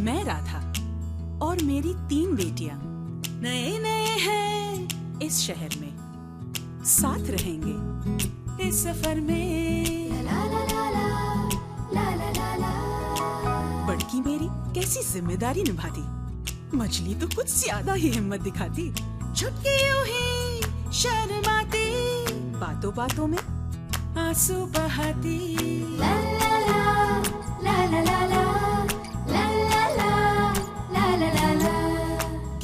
मैं राधा और मेरी 3 बेटियां नए नए हैं इस शहर में, साथ रहेंगे इस सफर में। बड़की मेरी कैसी जिम्मेदारी निभाती, मछली तो कुछ ज्यादा ही हिम्मत दिखाती। छुटकी यूं ही शर्माती, बातों बातों में आंसू बहाती।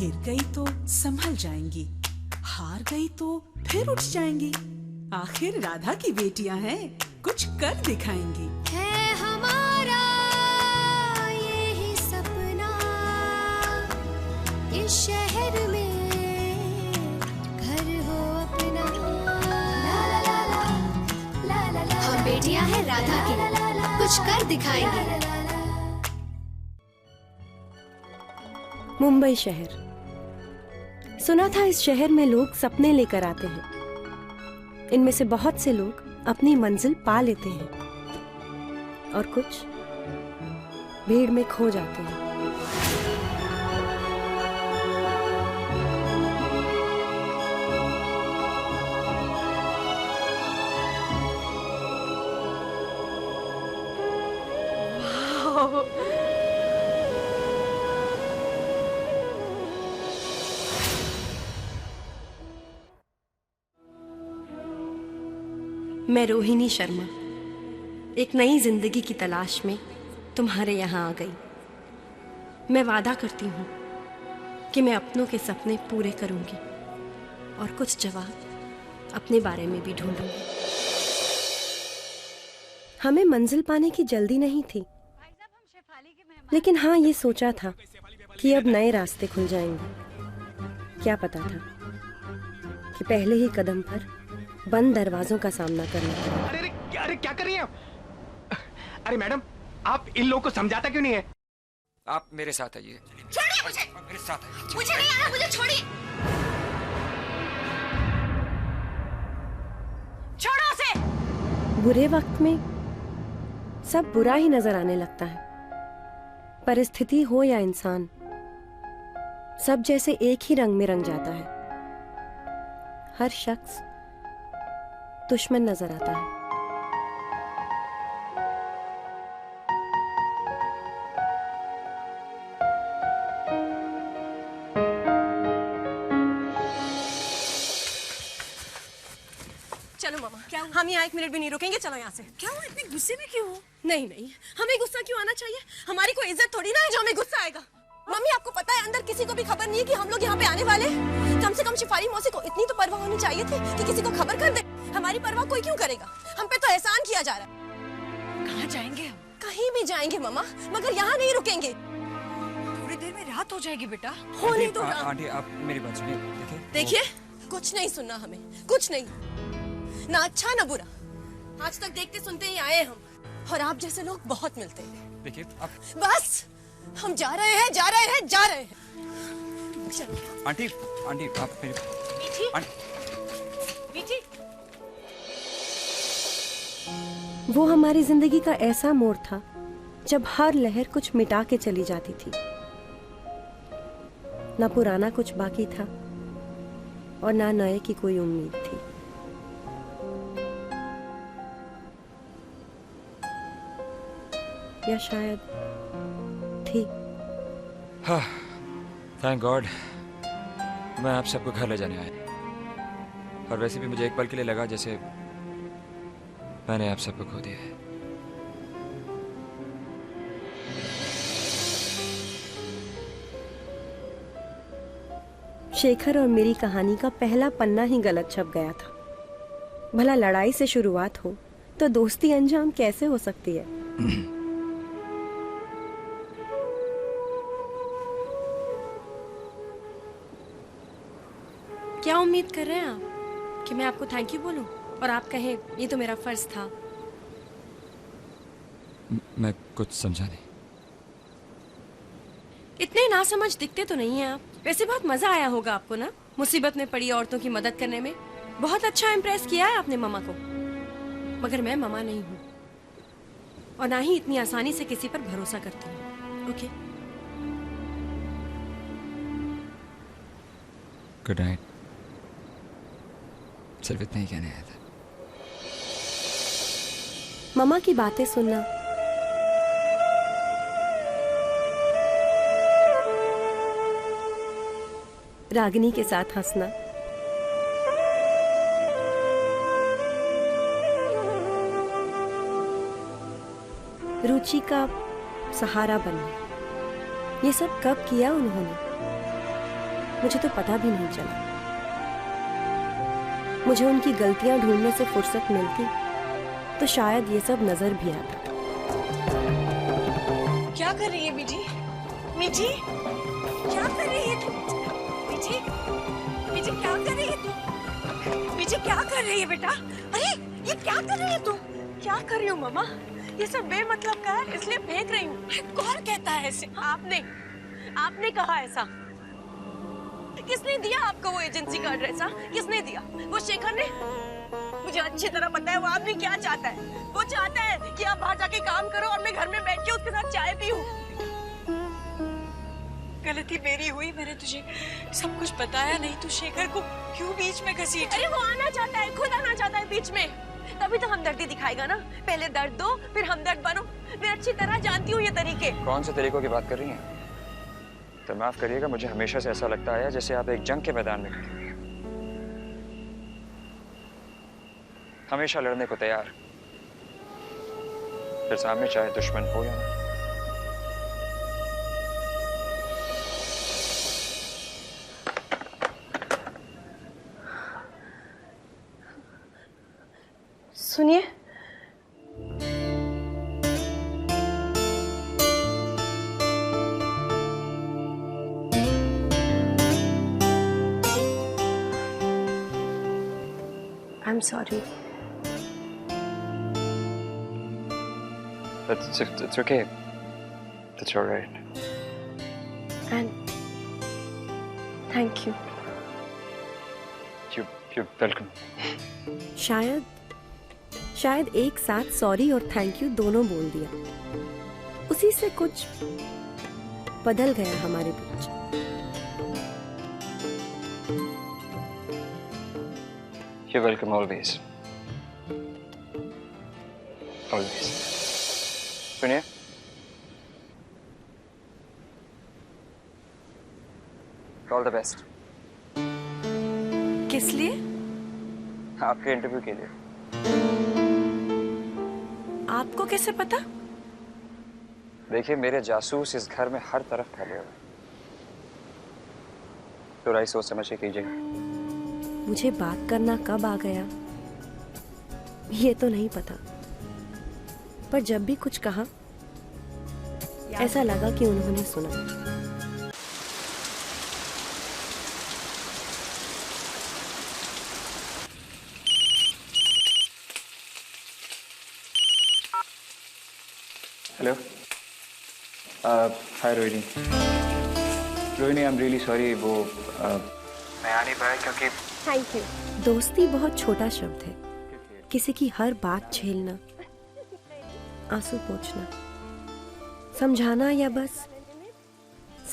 गिर गई तो संभल जाएंगी, हार गई तो फिर उठ जाएंगी। आखिर राधा की बेटियां हैं, कुछ कर दिखाएंगी। है हमारा यही सपना, इस शहर में घर हो अपना। हम बेटियां हैं राधा की, कुछ कर दिखाएंगे। मुंबई शहर। सुना था इस शहर में लोग सपने लेकर आते हैं। इनमें से बहुत से लोग अपनी मंजिल पा लेते हैं और कुछ भीड़ में खो जाते हैं। मैं रोहिणी शर्मा एक नई जिंदगी की तलाश में तुम्हारे यहाँ आ गई। मैं वादा करती हूँ कि मैं अपनों के सपने पूरे करूँगी और कुछ जवाब अपने बारे में भी ढूंढूंगी। हमें मंजिल पाने की जल्दी नहीं थी, लेकिन हाँ ये सोचा था कि अब नए रास्ते खुल जाएंगे। क्या पता था कि पहले ही कदम पर बंद दरवाजों का सामना करना पड़ा। अरे क्या कर रही हैं आप? अरे मैडम, आप इन लोगों को समझाता क्यों नहीं है? आप मेरे साथ आइए। छोड़िए मुझे, मेरे साथ आइए। मुझे नहीं आना, मुझे छोड़िए। छोड़ो उसे। बुरे वक्त में सब बुरा ही नजर आने लगता है। परिस्थिति हो या इंसान, सब जैसे एक ही रंग में रंग जाता है। हर शख्स दुश्मन नजर आता है। चलो मामा, क्या हम यहाँ 1 मिनट भी नहीं रुकेंगे। चलो यहाँ से। क्या हुआ, इतने गुस्से में क्यों हो? नहीं नहीं, हमें गुस्सा क्यों आना चाहिए? हमारी कोई इज्जत थोड़ी ना है जो हमें गुस्सा आएगा। मम्मी, आपको पता है अंदर किसी को भी खबर नहीं है कि हम लोग यहाँ पे आने वाले? कम से कम शिफारी मौसी को इतनी तो परवाह होनी चाहिए थी कि किसी को खबर कर दे। हमारी परवाह कोई क्यों करेगा? हम पे तो एहसान किया जा रहा है। कहाँ जाएंगे हम? कहीं भी जाएंगे मम्मा, मगर यहाँ नहीं रुकेंगे। थोड़ी देर में रात हो जाएगी बेटा। होने दो ना। आंटी, आप मेरी बात सुनिए। देखिए, कुछ नहीं सुनना हमें, कुछ नहीं, ना अच्छा ना बुरा। आज तक देखते सुनते ही आए हम, और आप जैसे लोग बहुत मिलते हैं। देखिए आप। बस हम जा रहे हैं, जा रहे हैं, जा रहे हैं। आंटी, आंटी आप मेरी। मीठी, वो हमारी जिंदगी का ऐसा मोड़ था जब हर लहर कुछ मिटा के चली जाती थी। ना पुराना कुछ बाकी था और ना नए की कोई उम्मीद थी। या शायद थी। हाँ, थैंक गॉड मैं आप सबको घर ले जाने आया। और वैसे भी मुझे एक पल के लिए लगा जैसे मैंने आप सबको खो दिया है। शेखर और मेरी कहानी का पहला पन्ना ही गलत छप गया था। भला लड़ाई से शुरुआत हो तो दोस्ती अंजाम कैसे हो सकती है? क्या उम्मीद कर रहे हैं आप कि मैं आपको थैंक यू बोलूं और आप कहें ये तो मेरा फर्ज था? मैं कुछ समझा नहीं। इतने नासमझ दिखते तो नहीं हैं आप। वैसे बहुत मजा आया होगा आपको ना, मुसीबत में पड़ी औरतों की मदद करने में। बहुत अच्छा इम्प्रेस किया है आपने मामा को। मगर मैं मामा नहीं हूँ और ना ही इतनी आसानी से किसी पर भरोसा करती हूँ। Okay, good night. सिर्फ इतना ही कहने आया था। मम्मा की बातें सुनना रागिनी के साथ हंसना, रुचि का सहारा बनना, ये सब कब किया उन्होंने मुझे तो पता भी नहीं चला। मुझे उनकी गलतियां ढूंढने से फुर्सत मिलती तो शायद ये सब नजर भी आता। क्या कर रही है मीठी? मीठी क्या कर रही है तू? मीठी मीठी क्या कर रही है तू? मीठी क्या कर रही है बेटा? अरे ये क्या कर रही है तू? क्या कर रही हो मम्मा? ये सब बेमतलब का है इसलिए फेंक रही हूँ। कौन कहता है ऐसे? आपने कहा ऐसा। किसने दिया आपको वो एजेंसी का एड्रेस? किसने दिया? वो शेखर ने? मुझे अच्छी तरह पता है वो आदमी क्या चाहता है। वो चाहता है कि आप बाहर जाके काम करो और मैं घर में बैठ के उसके साथ चाय पीऊं। गलती मेरी हुई, मैंने तुझे सब कुछ बताया नहीं। तू शेखर को क्यों बीच में घसीट? अरे वो आना चाहता है, खुद आना चाहता है बीच में, तभी तो हमदर्दी दिखाएगा ना। पहले दर्द दो फिर हमदर्द बनो। मैं अच्छी तरह जानती हूँ ये तरीके। कौन से तरीकों की बात कर रही हैं? तो माफ करिएगा, मुझे हमेशा से ऐसा लगता है जैसे आप एक जंग के मैदान में खड़ी हुई हैं, हमेशा लड़ने को तैयार, फिर सामने चाहे दुश्मन हो या ना। सुनिए, I'm sorry. It's okay. It's all right. And thank you. You're welcome. शायद एक साथ सॉरी और थैंक यू दोनों बोल दिया, उसी से कुछ बदल गया हमारे बीच। You're welcome always. Always. सुनिए, ऑल द बेस्ट। किस लिए? आपके इंटरव्यू के लिए। आपको कैसे पता? देखिए, मेरे जासूस इस घर में हर तरफ फैले हुए, तो राय सोच समझ के कीजिएगा। मुझे बात करना कब आ गया ये तो नहीं पता, पर जब भी कुछ कहा ऐसा लगा कि उन्होंने सुना। Hello, hi Rohini. Rohini, I am really sorry, वो मैं आ नहीं पाया क्योंकि। Thank you. दोस्ती बहुत छोटा शब्द है, किसी की हर बात झेलना, आंसू पोंछना, समझाना या बस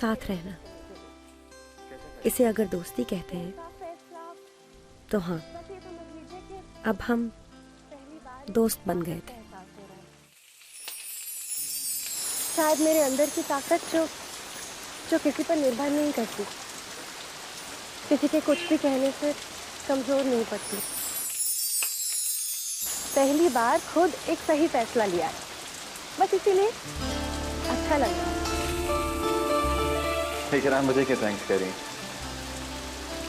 साथ रहना, इसे अगर दोस्ती कहते हैं तो हाँ, अब हम दोस्त बन गए थे। शायद मेरे अंदर की ताकत जो किसी पर निर्भर नहीं करती, किसी के कुछ भी कहने से कमजोर नहीं पड़ती। पहली बार खुद एक सही फैसला लिया है, बस इसीलिए अच्छा लग रहा है। लेकिन आप मुझे क्या थैंक्स करें?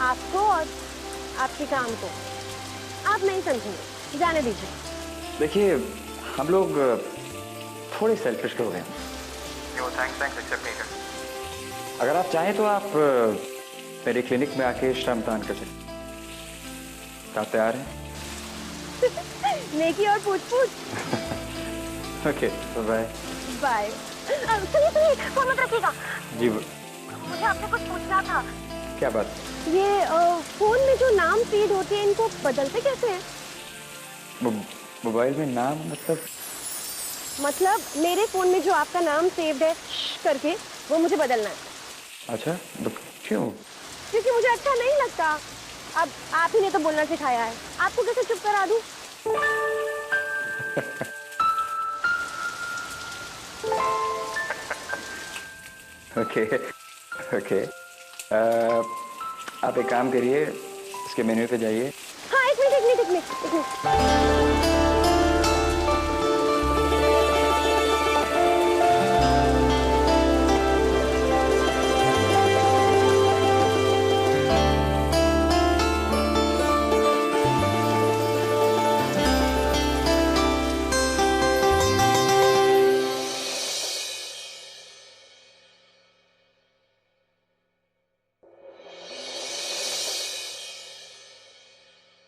आपको और आपके काम को आप नहीं समझेंगे, जाने दीजिए। देखिए, हम लोग थोड़े सेल्फिश लोग हैं, वो थैंक्स एक्सेप्ट नहीं करते। अगर आप चाहें तो आप मेरे क्लिनिक में आके श्रमदान कर सकते। आप तैयार हैं? नेकी और पूछ-पूछ। Okay, bye bye. सुनिए, फोन मत रखिएगा। जी, मुझे आपसे कुछ पूछना था। क्या बात? ये फोन में जो नाम फीड होते हैं, इनको बदलते कैसे हैं? मोबाइल में नाम मतलब? मतलब मेरे फोन में जो आपका नाम सेव्ड है करके, वो मुझे बदलना है। अच्छा, तो क्यों? क्योंकि मुझे अच्छा नहीं लगता। अब आप ही ने तो बोलना सिखाया है, आपको कैसे चुप करा दूं? ओके ओके, आप एक काम करिए, इसके मेन्यू पे जाइए। हाँ, एक मिनट।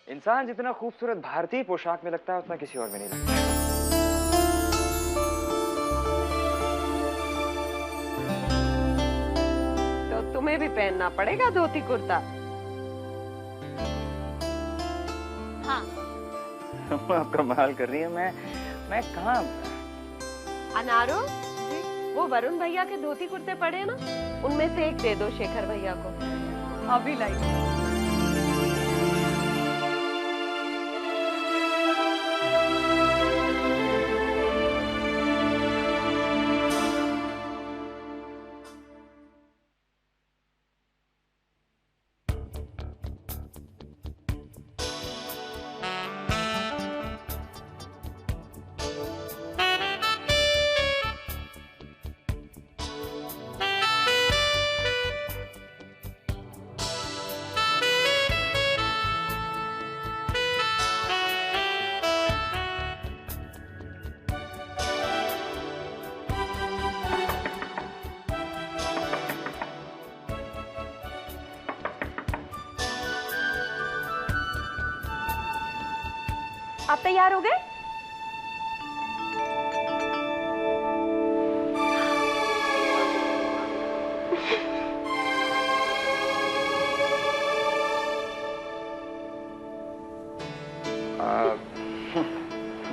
इंसान जितना खूबसूरत भारतीय पोशाक में लगता है, उतना किसी और में नहीं लगता। तो तुम्हें भी पहनना पड़ेगा धोती कुर्ता। हाँ। आप कमाल कर रही है। मैं कहाँ? अनारो वो वरुण भैया के धोती कुर्ते पड़े ना, उनमें से एक दे दो शेखर भैया को। अभी लाई। आप तैयार हो गए?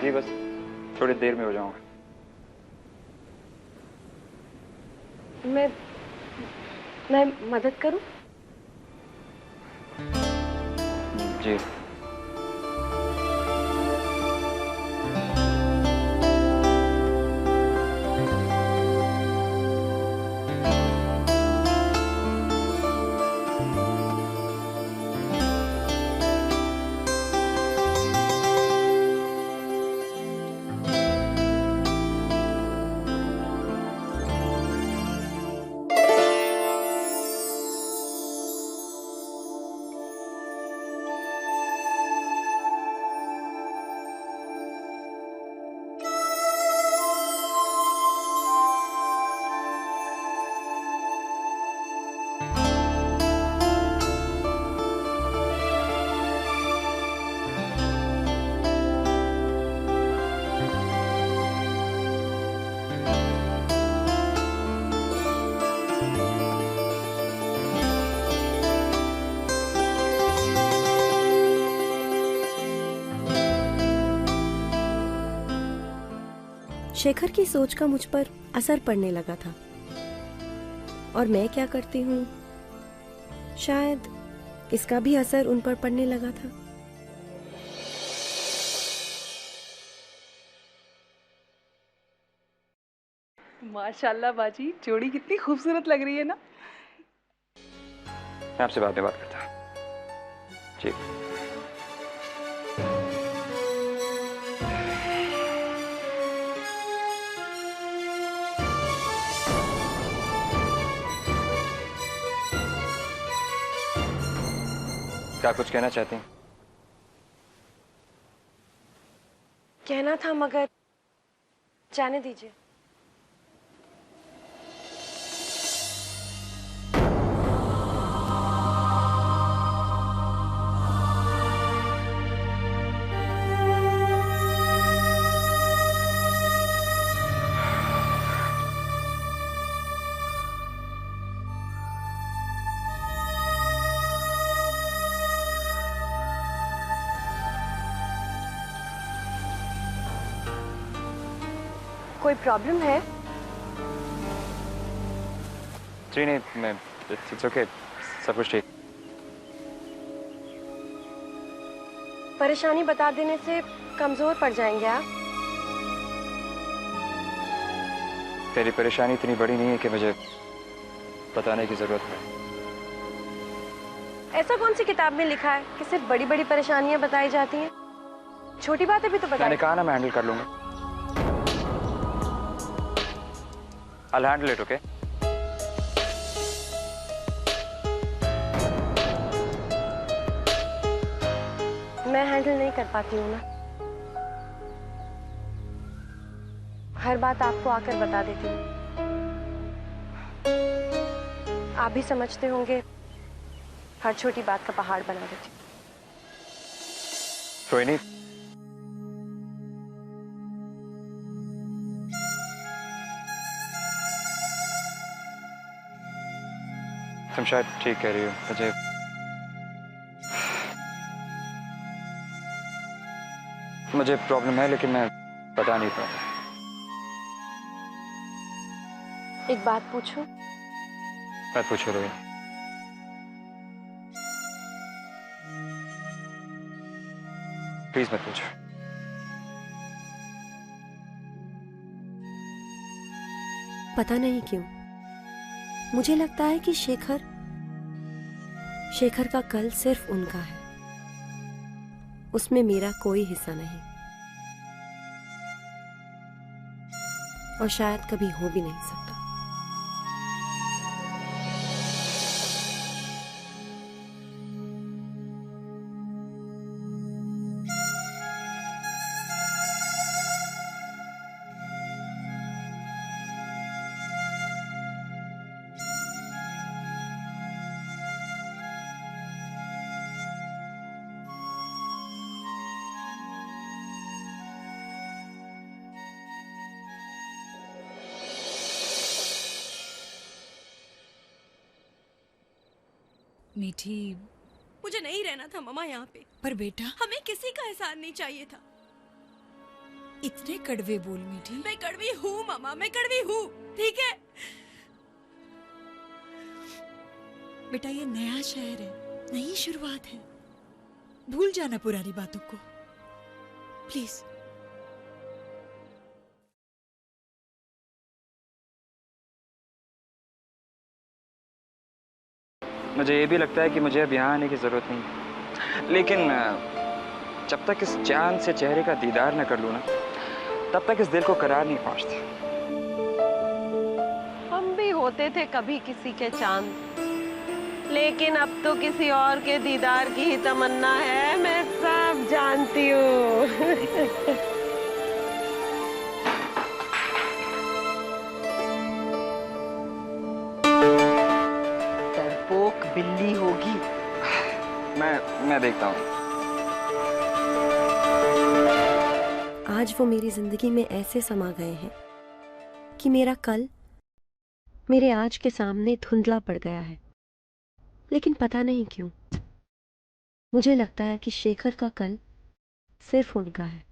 जी बस थोड़ी देर में हो जाऊंगा। मैं मदद करूं? जी। शेखर की सोच का मुझ पर असर पड़ने लगा था, और मैं क्या करती हूँ, शायद इसका भी असर उन पर पड़ने लगा था। माशाल्लाह बाजी, जोड़ी कितनी खूबसूरत लग रही है ना। मैं आपसे बाद में बात करता हूँ। जी। क्या कुछ कहना चाहती हैं? कहना था, मगर जाने दीजिए। कोई प्रॉब्लम है? जी नहीं, मैं इट्स ओके, सब कुछ ठीक। परेशानी बता देने से कमजोर पड़ जाएंगे आप। तेरी परेशानी इतनी बड़ी नहीं है कि मुझे बताने की जरूरत है। ऐसा कौन सी किताब में लिखा है कि सिर्फ बड़ी बड़ी परेशानियां बताई जाती हैं? छोटी बातें भी तो बताएं। मैंने कहा ना, मैं हैंडल कर लूंगा। I'll handle it, okay? मैं हैंडल नहीं कर पाती हूँ ना, हर बात आपको आकर बता देती हूँ। आप भी समझते होंगे हर छोटी बात का पहाड़ बना देती हूँ। रोहिणी, तुम शायद ठीक कह रही हो। मुझे प्रॉब्लम है, लेकिन मैं बता नहीं पाता। एक बात पूछूं? मत पूछो रोहिणी। प्लीज मत पूछो। पता नहीं क्यों मुझे लगता है कि शेखर का कल सिर्फ उनका है, उसमें मेरा कोई हिस्सा नहीं, और शायद कभी हो भी नहीं सकता। मीठी, मुझे नहीं रहना था मम्मा यहाँ पे, पर बेटा हमें किसी का एहसान नहीं चाहिए था। इतने कड़वे बोल मीठी। मैं कड़वी हूँ मामा, मैं कड़वी हूँ, ठीक है? बेटा ये नया शहर है, नई शुरुआत है, भूल जाना पुरानी बातों को प्लीज। मुझे ये भी लगता है कि मुझे अब यहाँ आने की जरूरत नहीं, लेकिन जब तक इस चांद से चेहरे का दीदार न कर लूँ ना, तब तक इस दिल को करार नहीं पहुँचता। हम भी होते थे कभी किसी के चांद, लेकिन अब तो किसी और के दीदार की ही तमन्ना है, मैं सब जानती हूँ। डरपोक बिल्ली होगी। मैं देखता हूँ। आज वो मेरी जिंदगी में ऐसे समा गए हैं कि मेरा कल मेरे आज के सामने धुंधला पड़ गया है, लेकिन पता नहीं क्यों मुझे लगता है कि शेखर का कल सिर्फ उनका है।